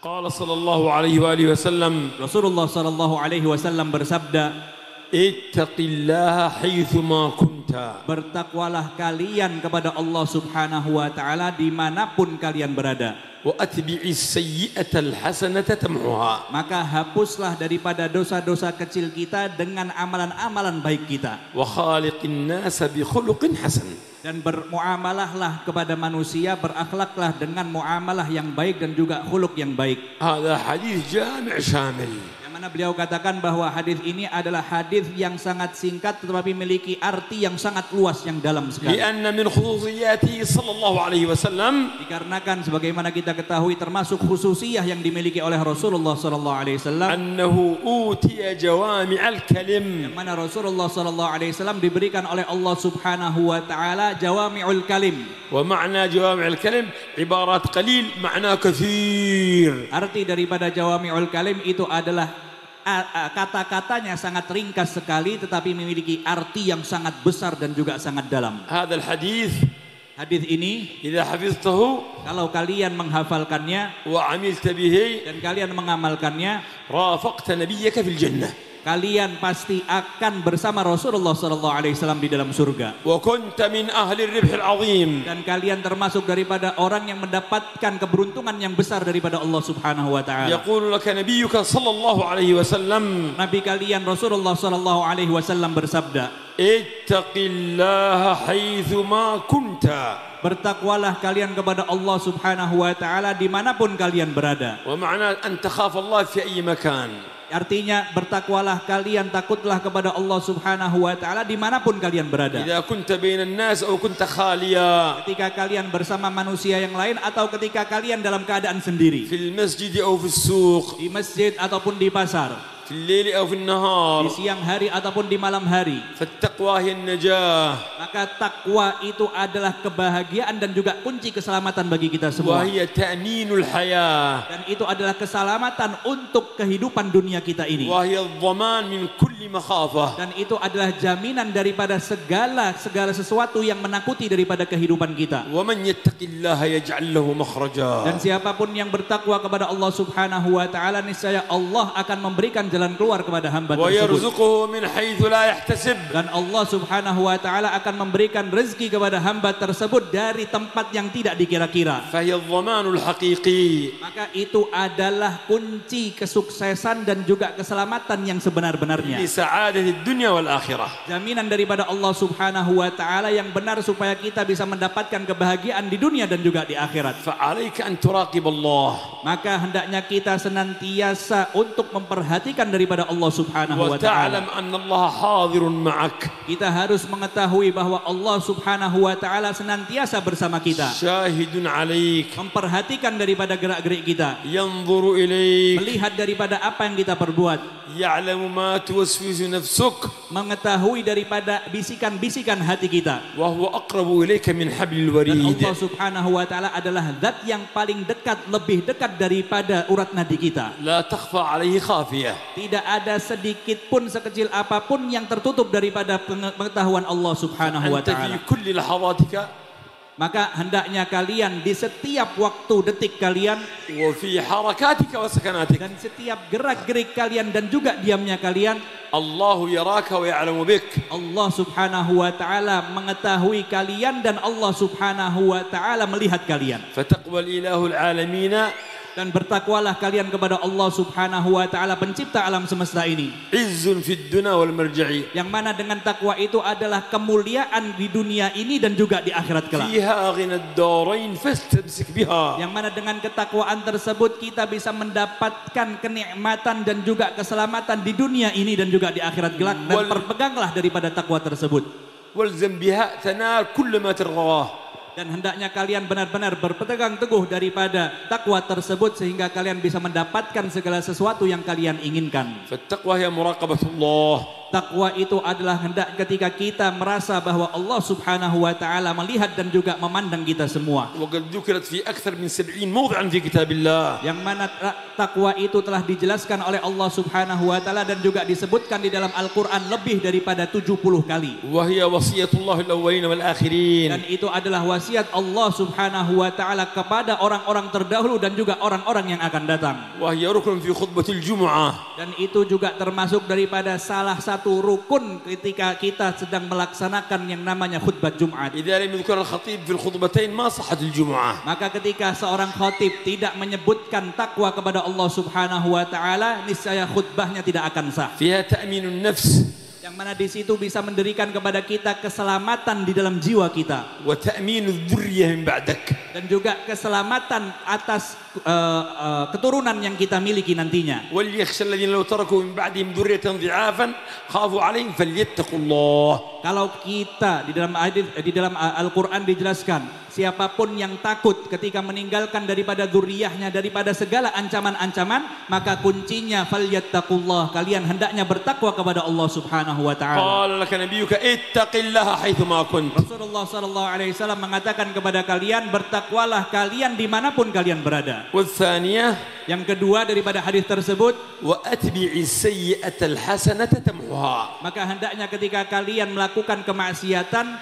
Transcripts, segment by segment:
Qala sallallahu alaihi wa alihi wasallam, Rasulullah sallallahu alaihi wasallam bersabda, ittaqillaha haitsuma kunta. bertakwalah kalian kepada Allah Subhanahu wa taala dimanapun kalian berada. Wa atbi'is sayyi'atal hasanata tamhuha. Maka hapuslah daripada dosa-dosa kecil kita dengan amalan-amalan baik kita. Wa khaliqin nasa bi khuluqin hasan. Dan bermuamalahlah kepada manusia, berakhlaklah dengan muamalah yang baik dan juga khuluq yang baik. Hadha hadis jami' syamil. Yang mana beliau katakan bahwa hadis ini adalah hadis yang sangat singkat tetapi memiliki arti yang sangat luas yang dalam sekali. Lianna min khususiyatihi sallallahu alaihi wasallam, Dikarenakan sebagaimana kita ketahui termasuk khususiyah yang dimiliki oleh Rasulullah sallallahu alaihi wasallam, annahu utiya jawami'al kalim. yang mana Rasulullah sallallahu alaihi wasallam diberikan oleh Allah Subhanahu wa taala jawami'ul kalim. Wa ma'na jawami'al kalim ibarat qalil ma'na katsir. Arti daripada jawami'ul kalim itu adalah kata-katanya sangat ringkas sekali tetapi memiliki arti yang sangat besar dan juga sangat dalam. Hadha al-hadith Hadis ini idza hafiztahu kalau kalian menghafalkannya wa 'amilta bihi dan kalian mengamalkannya, rafaqta nabiyyaka fil jannah. kalian pasti akan bersama Rasulullah SAW di dalam surga. Wa kunta min ahli ar-ribh al-'azim. Dan kalian termasuk daripada orang yang mendapatkan keberuntungan yang besar daripada Allah Subhanahu wa taala. Yaqulu laka nabiyyuka sallallahu alaihi wasallam, Nabi kalian Rasulullah SAW bersabda, ittaqillaha haitsuma kunta. bertakwalah kalian kepada Allah Subhanahu wa taala dimanapun kalian berada. Wa ma'na an takhafa Allah fi ayyi makan. Artinya bertakwalah kalian, takutlah kepada Allah Subhanahu wa taala dimanapun kalian berada. Idza kunta bainan nas aw kunta khaliya. Ketika kalian bersama manusia yang lain atau ketika kalian dalam keadaan sendiri, Fil masjid aw fis suq. di masjid ataupun di pasar, Fil layl aw fin nahar. di siang hari ataupun di malam hari. Fattaqwa hiya an-najah. Maka takwa itu adalah kebahagiaan dan juga kunci keselamatan bagi kita Wa semua. hiya ta'minul hayah. Dan itu adalah keselamatan untuk kehidupan dunia kita ini. Wa hiya adh-dhaman min kulli makhafah. Dan itu adalah jaminan daripada segala sesuatu yang menakuti daripada kehidupan kita. Wa man yattaqillaha yaj'al lahu makhraja. Dan siapapun yang bertakwa kepada Allah Subhanahu wa taala, niscaya Allah akan memberikan jalan keluar kepada hamba Wa tersebut. yarzuquhu min haitsu la yahtasib. Dan Allah Subhanahu wa taala akan memberikan rezeki kepada hamba tersebut dari tempat yang tidak dikira-kira. Fa hiya adh-dhamanul haqiqi. Maka itu adalah kunci kesuksesan dan juga keselamatan yang sebenar-benarnya. Li sa'adati ad-dunya wal akhirah. Jaminan daripada Allah Subhanahu wa taala yang benar supaya kita bisa mendapatkan kebahagiaan di dunia dan juga di akhirat. Fa 'alaika an turaqib Allah. Maka hendaknya kita senantiasa untuk memperhatikan daripada Allah Subhanahu Wa wa taala. ta'lam anna Allah hadirun ma'ak. Kita harus mengetahui bahwa Allah Subhanahu wa taala senantiasa bersama kita, Syahidun 'alaik. memperhatikan daripada gerak-gerik kita, Yanzuru ilaik. melihat daripada apa yang kita perbuat, Ya'lamu ma tuwaswisu nafsuk. mengetahui daripada bisikan-bisikan hati kita. Wa huwa aqrabu ilaika min hablil warid. Dan Allah Subhanahu wa taala adalah zat yang paling dekat, lebih dekat daripada urat nadi kita. La takhfa 'alaihi khafiyah. Tidak ada sedikit pun sekecil apapun yang tertutup daripada pengetahuan Allah Subhanahu wa Anta fi taala. kulli lahadatika Maka hendaknya kalian di setiap waktu detik kalian wa fi harakatika wa sakanatika. dan setiap gerak-gerik kalian dan juga diamnya kalian, Allahu yaraka wa ya'lamu bik. Allah Subhanahu wa taala mengetahui kalian dan Allah Subhanahu wa taala melihat kalian. Fataqbal ilahul alamin. Dan bertakwalah kalian kepada Allah Subhanahu wa taala pencipta alam semesta ini. Izzun fid dunya wal marja'i. Yang mana dengan takwa itu adalah kemuliaan di dunia ini dan juga di akhirat kelak. Fiha ghina ad-darain fastamsik biha. Yang mana dengan ketakwaan tersebut kita bisa mendapatkan kenikmatan dan juga keselamatan di dunia ini dan juga di akhirat kelak. Dan berpeganglah daripada takwa tersebut. Walzam biha tanal kull ma targhah. Dan hendaknya kalian benar-benar berpegang teguh daripada takwa tersebut sehingga kalian bisa mendapatkan segala sesuatu yang kalian inginkan. Fattaqwa hiya muraqabatullah. Takwa itu adalah hendak ketika kita merasa bahwa Allah Subhanahu wa taala melihat dan juga memandang kita semua. وقد ذكرت في أكثر من 70 موضعا في كتاب الله. Yang mana takwa itu telah dijelaskan oleh Allah Subhanahu wa taala dan juga disebutkan di dalam Al-Qur'an lebih daripada 70 kali. وهي وصية الله الأولين والآخرين. Dan itu adalah wasiat Allah Subhanahu wa taala kepada orang-orang terdahulu dan juga orang-orang yang akan datang. وهي ركن في خطبة الجمعة. Dan itu juga termasuk daripada salah satu rukun ketika kita sedang melaksanakan yang namanya khutbah Jumat. إذا لم يذكر الخطيب في الخطبتين ما صحت الجمعة. Maka ketika seorang khatib tidak menyebutkan takwa kepada Allah Subhanahu wa taala, niscaya khutbahnya tidak akan sah. فيها تأمين النفس. Yang mana di situ bisa mendirikan kepada kita keselamatan di dalam jiwa kita. وتأمين الذرية من بعدك. Dan juga keselamatan atas keturunan yang kita miliki nantinya. وليخشى الذين لو تركوا من بعدهم ذرية ضعافا خافوا عليهم فليتقوا الله. Kalau kita di dalam Al-Qur'an dijelaskan, siapapun yang takut ketika meninggalkan daripada dzurriyyahnya daripada segala ancaman-ancaman, maka kuncinya falyattaqullah, kalian hendaknya bertakwa kepada Allah Subhanahu wa taala. قال لك نبيك اتق الله حيثما كنت. Rasulullah sallallahu alaihi wasallam mengatakan kepada kalian, bertakwalah kalian dimanapun kalian berada. والثانية Yang kedua daripada hadis tersebut, وأتبع السيئة الحسنة تمحها. maka hendaknya ketika kalian melakukan kemaksiatan,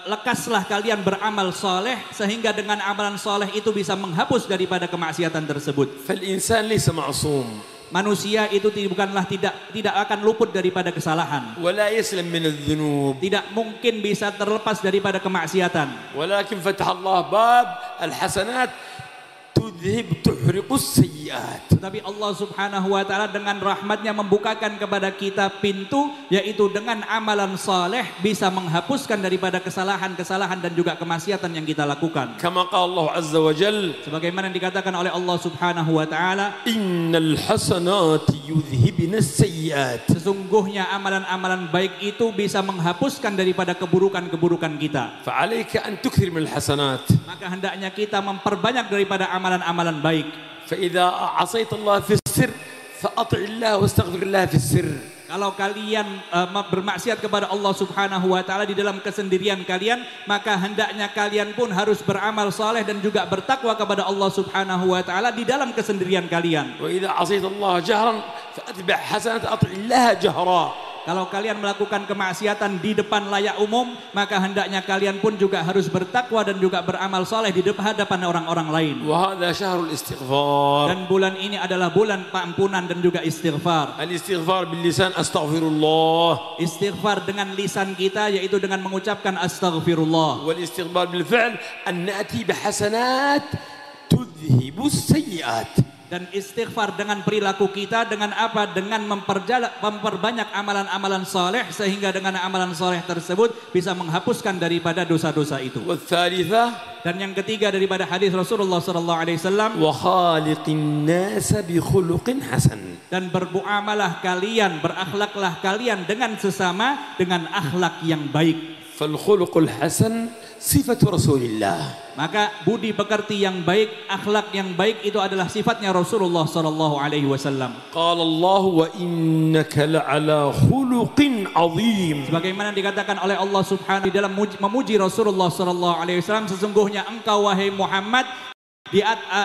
lekaslah kalian beramal soleh sehingga dengan amalan soleh itu bisa menghapus daripada kemaksiatan tersebut. فالإنسان ليس معصوم. Manusia itu bukanlah tidak akan luput daripada kesalahan. ولا يسلم من الذنوب. Tidak mungkin bisa terlepas daripada kemaksiatan. ولكن فتح الله باب الحسنات تحرق السيئات. Tetapi Allah Subhanahu wa taala dengan rahmatnya membukakan kepada kita pintu, yaitu dengan amalan saleh bisa menghapuskan daripada kesalahan-kesalahan dan juga kemaksiatan yang kita lakukan. كما قال الله عز وجل Sebagaimana yang dikatakan oleh Allah Subhanahu wa taala, إن الحسنات يذهبن السيئات. sesungguhnya amalan-amalan baik itu bisa menghapuskan daripada keburukan-keburukan kita. فعليك أن تكثر من الحسنات. Maka hendaknya kita memperbanyak daripada amalan-amalan baik. فإذا عصيت الله في السر فأطع الله واستغفر الله في السر. Kalau kalian bermaksiat kepada Allah Subhanahu wa taala di dalam kesendirian kalian, maka hendaknya kalian pun harus beramal saleh dan juga bertakwa kepada Allah Subhanahu wa taala di dalam kesendirian kalian. وإذا عصيت الله جهرا فأتبع حسنات أطع الله جهرا. Kalau kalian melakukan kemaksiatan di depan layak umum, maka hendaknya kalian pun juga harus bertakwa dan juga beramal soleh di hadapan orang-orang lain. وهذا شهر الاستغفار. Dan bulan ini adalah bulan pengampunan dan juga istighfar. الاستغفار باللسان أستغفر الله. Istighfar dengan lisan kita, yaitu dengan mengucapkan astaghfirullah. والاستغفار بالفعل أن نأتي بحسنات تذهب السيئات. Dan istighfar dengan perilaku kita dengan apa? Dengan memperbanyak amalan-amalan soleh, sehingga dengan amalan soleh tersebut bisa menghapuskan daripada dosa-dosa itu. والثالثة Dan yang ketiga daripada hadis Rasulullah SAW, وخالق الناس بخلق حسن. dan bermuamalah kalian, berakhlaklah kalian dengan sesama dengan akhlak yang baik. فالخلق الحسن صفة رسول الله. Maka budi pekerti yang baik, akhlak yang baik itu adalah sifatnya Rasulullah sallallahu alaihi wasallam. قال الله وإنك لعلى خلق عظيم. Sebagaimana dikatakan oleh Allah Subhanahu di dalam memuji Rasulullah sallallahu alaihi wasallam, sesungguhnya engkau wahai Muhammad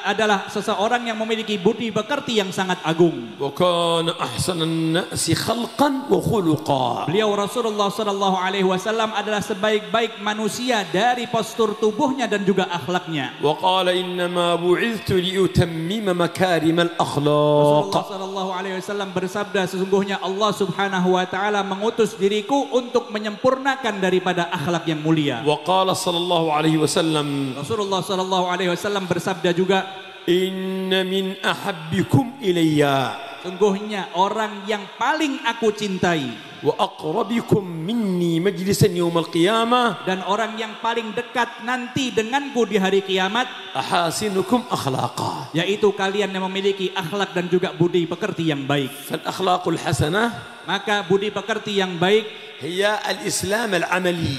adalah seseorang yang memiliki budi pekerti yang sangat agung. وكان أحسن الناس خلقا وخلقا. Beliau Rasulullah sallallahu alaihi wasallam adalah sebaik-baik manusia dari postur tubuhnya dan juga akhlaknya. وقال إنما بعثت لأتمم مكارم الأخلاق. Rasulullah sallallahu alaihi wasallam bersabda, sesungguhnya Allah Subhanahu wa taala mengutus diriku untuk menyempurnakan daripada akhlak yang mulia. وقال صلى الله عليه وسلم Rasulullah sallallahu alaihi wasallam bersabda juga, إن من أحبكم إلي sungguhnya orang yang paling aku cintai وأقربكم مني مجلسا يوم القيامة dan orang yang paling dekat nanti denganku di hari kiamat, أحاسنكم أخلاقا. yaitu kalian yang memiliki akhlak dan juga budi pekerti yang baik. فالأخلاق الحسنة Maka budi pekerti yang baik هي الإسلام العملي.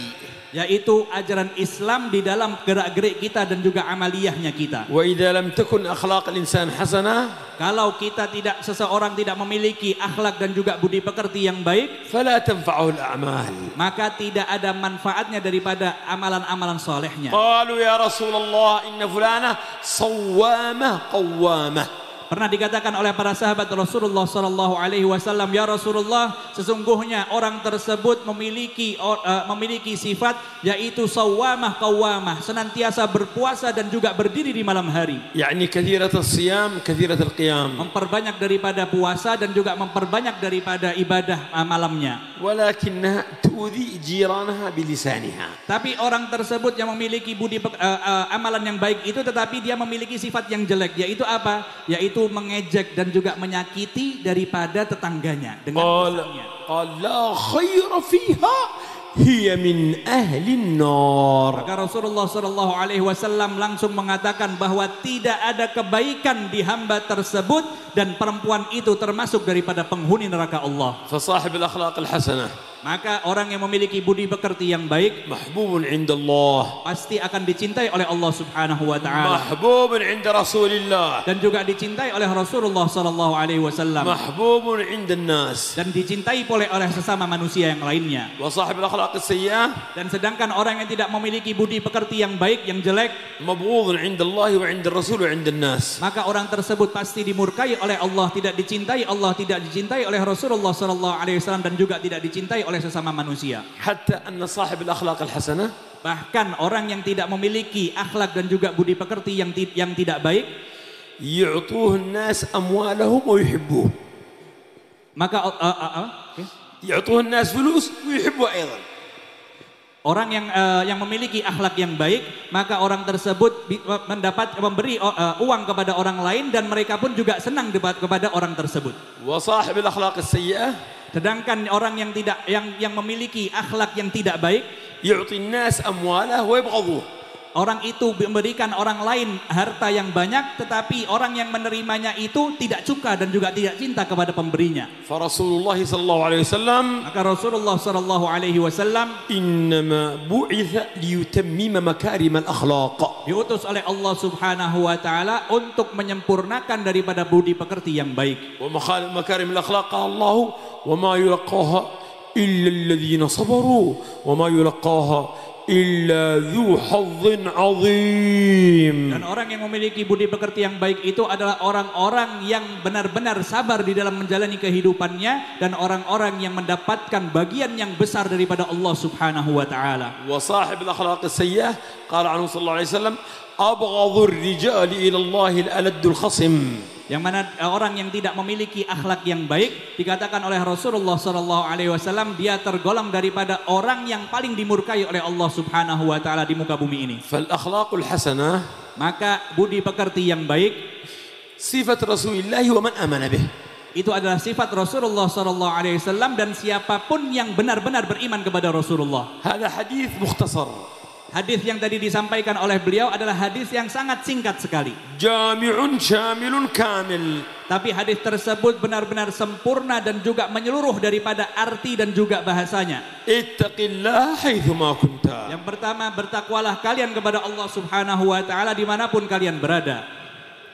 yaitu ajaran Islam di dalam gerak-gerik kita dan juga amaliyahnya kita. وإذا لم تكن أخلاق الإنسان حسنة Kalau seseorang tidak memiliki akhlak dan juga budi pekerti yang baik, فلا تنفعه الأعمال. maka tidak ada manfaatnya daripada amalan-amalan solehnya. قالوا يا رسول الله إن فلانة صوامة قوامة. Pernah dikatakan oleh para sahabat Rasulullah sallallahu alaihi wasallam, ya Rasulullah, sesungguhnya orang tersebut memiliki sifat yaitu sawamah qawamah, senantiasa berpuasa dan juga berdiri di malam hari. يعني كثيرة الصيام كثيرة القيام. Memperbanyak daripada puasa dan juga memperbanyak daripada ibadah malamnya. ولكنها تؤذي جيرانها بلسانها. Tapi orang tersebut yang memiliki amalan yang baik itu, tetapi dia memiliki sifat yang jelek, yaitu apa? Yaitu mengejek dan juga menyakiti daripada tetangganya dengan lisannya. قال لا خير فيها هي من أهل النار. Maka Rasulullah sallallahu alaihi wasallam langsung mengatakan bahwa tidak ada kebaikan di hamba tersebut dan perempuan itu termasuk daripada penghuni neraka Allah. فصاحب الأخلاق الحسنة Maka orang yang memiliki budi pekerti yang baik محبوب عند الله, pasti akan dicintai oleh Allah Subhanahu wa taala, محبوب عند رسول الله, dan juga dicintai oleh Rasulullah sallallahu alaihi wasallam, محبوب عند الناس. dan dicintai oleh sesama manusia yang lainnya. وصاحب الأخلاق السيئة Dan sedangkan orang yang tidak memiliki budi pekerti yang baik, yang jelek, مبغوض عند الله وعند الرسول وعند الناس. maka orang tersebut pasti dimurkai oleh Allah, tidak dicintai Allah, tidak dicintai oleh Rasulullah sallallahu alaihi wasallam, dan juga tidak dicintai oleh sesama manusia. حتى أن صاحب الأخلاق الحسنة Bahkan orang yang tidak memiliki akhlak dan juga budi pekerti yang tidak baik, يعطوه الناس أموالهم ويحبوه. maka يعطوه الناس فلوس ويحبوه أيضا. orang yang memiliki akhlak yang baik, maka orang tersebut memberi uang kepada orang lain, dan mereka pun juga senang kepada orang tersebut. وصاحب الأخلاق السيئة Sedangkan orang yang memiliki akhlak yang tidak baik, يعطي الناس أمواله ويبغضوه. orang itu memberikan orang lain harta yang banyak, tetapi orang yang menerimanya itu tidak suka dan juga tidak cinta kepada pemberinya. فرسول الله صلى الله عليه وسلم Maka Rasulullah sallallahu alaihi wasallam إنما بعث ليتمم مكارم الأخلاق. diutus oleh Allah Subhanahu wa taala untuk menyempurnakan daripada budi pekerti yang baik. ومكارم الأخلاق قال الله وما يلقاها إلا الذين صبروا وما يلقاها إلا ذو حظ عظيم. Dan orang yang memiliki budi pekerti yang baik itu adalah orang-orang yang benar-benar sabar di dalam menjalani kehidupannya, dan orang-orang yang mendapatkan bagian yang besar daripada Allah Subhanahu wa taala. وصاحب الأخلاق السيئة قال عنه صلى الله عليه وسلم أبغض الرجال إلى الله الألد الخصم. Yang mana orang yang tidak memiliki akhlak yang baik, dikatakan oleh Rasulullah sallallahu alaihi wasallam, dia tergolong daripada orang yang paling dimurkai oleh Allah Subhanahu wa taala di muka bumi ini. فالأخلاق الحسنة Maka budi pekerti yang baik صفة رسول الله ومن آمن به. itu adalah sifat Rasulullah sallallahu alaihi wasallam dan siapapun yang benar-benar beriman kepada Rasulullah. هذا حديث مختصر. Hadis yang tadi disampaikan oleh beliau adalah hadis yang sangat singkat sekali. جامع شامل كامل. Tapi hadis tersebut benar-benar sempurna dan juga menyeluruh daripada arti dan juga bahasanya. اتق الله حيثما كنت. Yang pertama, bertakwalah kalian kepada Allah Subhanahu wa taala dimanapun kalian berada.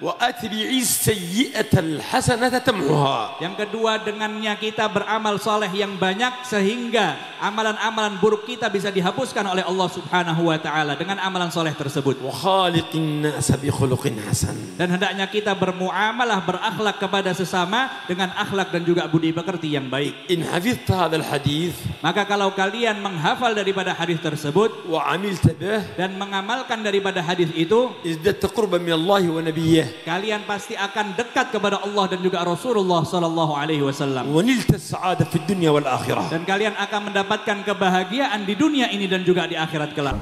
وأتبعي السيئة الحسنة تمحها. Yang kedua, dengannya kita beramal soleh yang banyak sehingga amalan-amalan buruk kita bisa dihapuskan oleh Allah Subhanahu wa taala dengan amalan soleh tersebut. وخالق الناس بخلق حسن. Dan hendaknya kita bermuamalah, berakhlak kepada sesama dengan akhlak dan juga budi pekerti yang baik. إن حفظت هذا الحديث Maka kalau kalian menghafal daripada hadis tersebut وعملت به dan mengamalkan daripada hadis itu, ازددت قربا من الله ونبيه kalian pasti akan dekat kepada Allah dan juga Rasulullah sallallahu alaihi wasallam. ونلت السعادة في الدنيا والآخرة. Dan kalian akan mendapatkan kebahagiaan di dunia ini dan juga di akhirat kelak.